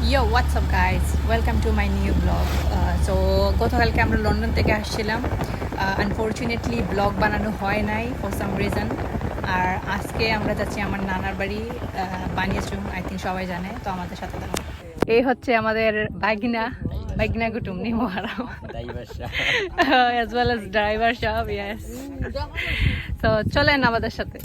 Yo WhatsApp guys, welcome to my new blog. So গতকালকে আমরা London থেকে আসছিলাম। আনফর্চুনেটলি ব্লগ বানানো হয় নাই ফর সাম রিজন। আর আজকে আমরা যাচ্ছি আমার নানার বাড়ি বানিয়েছুম, আই থিঙ্ক সবাই জানে। তো আমাদের সাথে থাকুন। এই হচ্ছে আমাদের বাইগনা কুটুম নিমো হারাম as well as driver shop, yes. So চলেন আমাদের সাথে।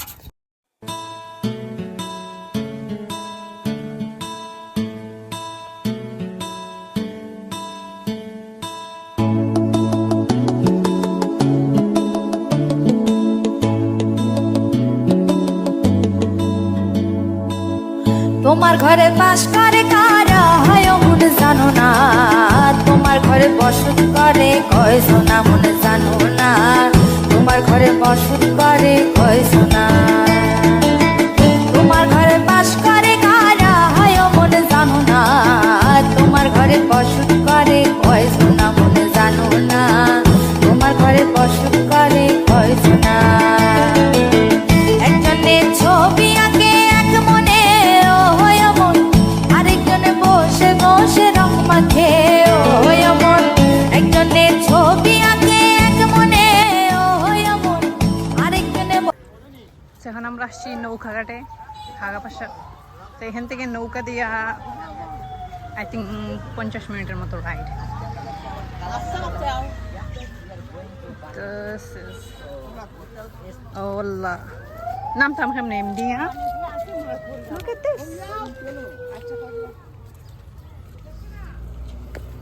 তোমার ঘরে বাস করে কারা হয় মনে জানো না, তোমার ঘরে বসত করে কয়ছো না মনে জানো না, তোমার ঘরে বসত করে কয়ছো না। তোমার ঘরে বাস করে কারা হয় মনে জানো না, তোমার ঘরে বসত করে কয়ছো না মনে জানো না, তোমার ঘরে বসত করে কয়ছো না। একজনের ছবি আঁকে এক মনে বসে রং মাখে ওই মন, একজনের ছবি আঁকে এক মনে ওই মন, আরেকজনে। এখন আমরা আসছি নৌকাঘাটে, খাগাপাশা। তো এখান থেকে নৌকা দিয়ে আই থিঙ্ক 50 মিনিটের মতো রাইড। ওল্লা নামতাম কেমনে এমডি।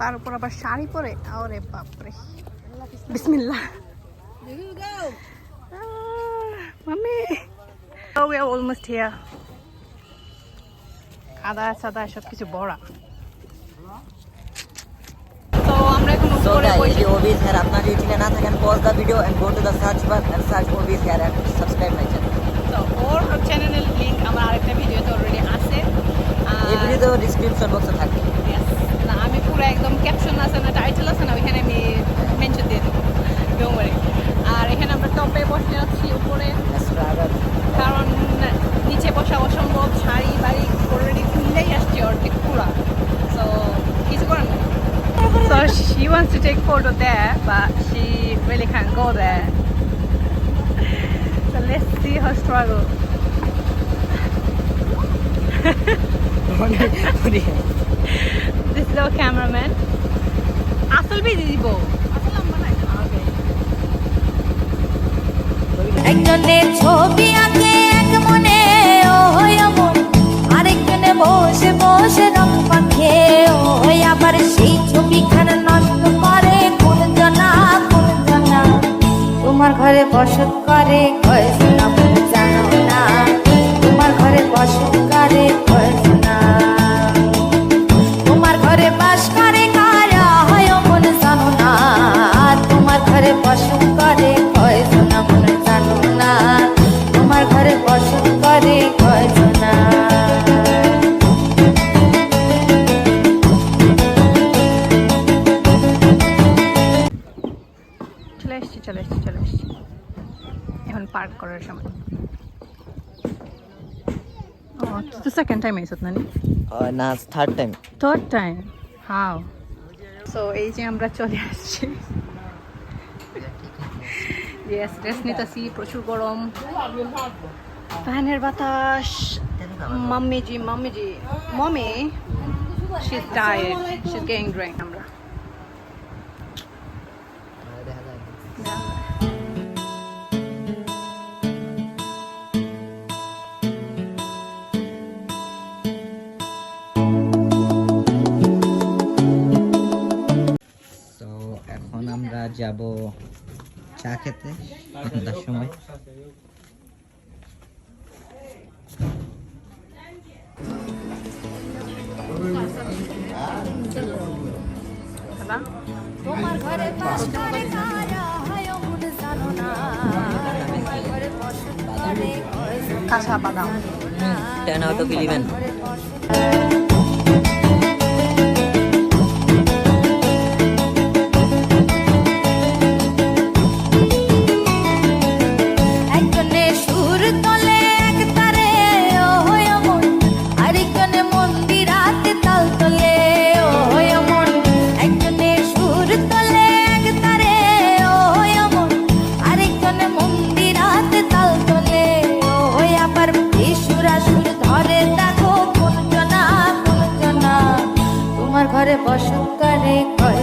তার উপর আবার শাড়ি পরে, আরে বাপরে, বিসমিল্লাহ। Mummy, oh we are almost here. কাদা সাদা সব কিছু ভরা। তো আমরা এখন উপরে বসে OBS here. আপনারা যদি চ্যানেলে না থাকেন, pause the video and go to the search bar and search OBS here and subscribe my channel. তো ওর চ্যানেলের লিংক আমার আরেকটা ভিডিওতে অলরেডি আছে। এই ভিডিওতে ডেসক্রিপশন বক্সে থাকবে। না, আমি পুরো একদম ক্যাপশন আছে না, টাইটেল আছে না, ওইখানে আমি মেনশন দিয়ে দেবো, ডোন্ট ওয়ারি। আর এখানে আমরা টপে বসে আছি উপরে, কারণ নিচে বসা অসম্ভব। শাড়ি বাড়ি অলরেডি খুললেই আসছে অর্ধেক পুরা। সো কিছু করেন না। So she wants to take photo there, but she really can't go there. So let's see her struggle. This is our cameraman. Asal bhi dibo. Asal lamba nai. Okay. একজনের ছবি আঁকে এক মনে ওই মন, আরেকজনে বসে বসে রং মাখে ওই, আবার সেই ছবিখানা নষ্ট করে কোন জানা। তোমার ঘরে বসত করে কয়ছো না মনে জানো না, তোমার ঘরে বসত করে কয়ছো না। তোমার ঘরে বাস করে কারা হয় মনে জানো না, তোমার ঘরে বসত করে কয়ছো না মনে জানো না, তোমার ঘরে বসত করে কয়ছো না। চলে এসছি। এখন পার্ক করার সময়। তো সেকেন্ড টাইম এসেছ না? না, third time. Third time, how? So এই যে আমরা চলে আসছি। ইয়েস, রেস্ট নিতেছি, প্রচুর গরম, ফ্যানের বাতাস। Mummy she is tired, she is getting drunk. আমরা এখন আমরা যাব চা খেতে সন্ধ্যার সময়। তোমার ঘরে বাস করে কারা হয় মনে জানো না, তোমার ঘরে বসত করে কয়ছো না। কাঁচা বাদাম 10 out of 11. একজনের সুর তলে এক তারে ও মন, আরেকজনে মন্দিরাতে তাল তলে ঘরে বসত করে ঘরে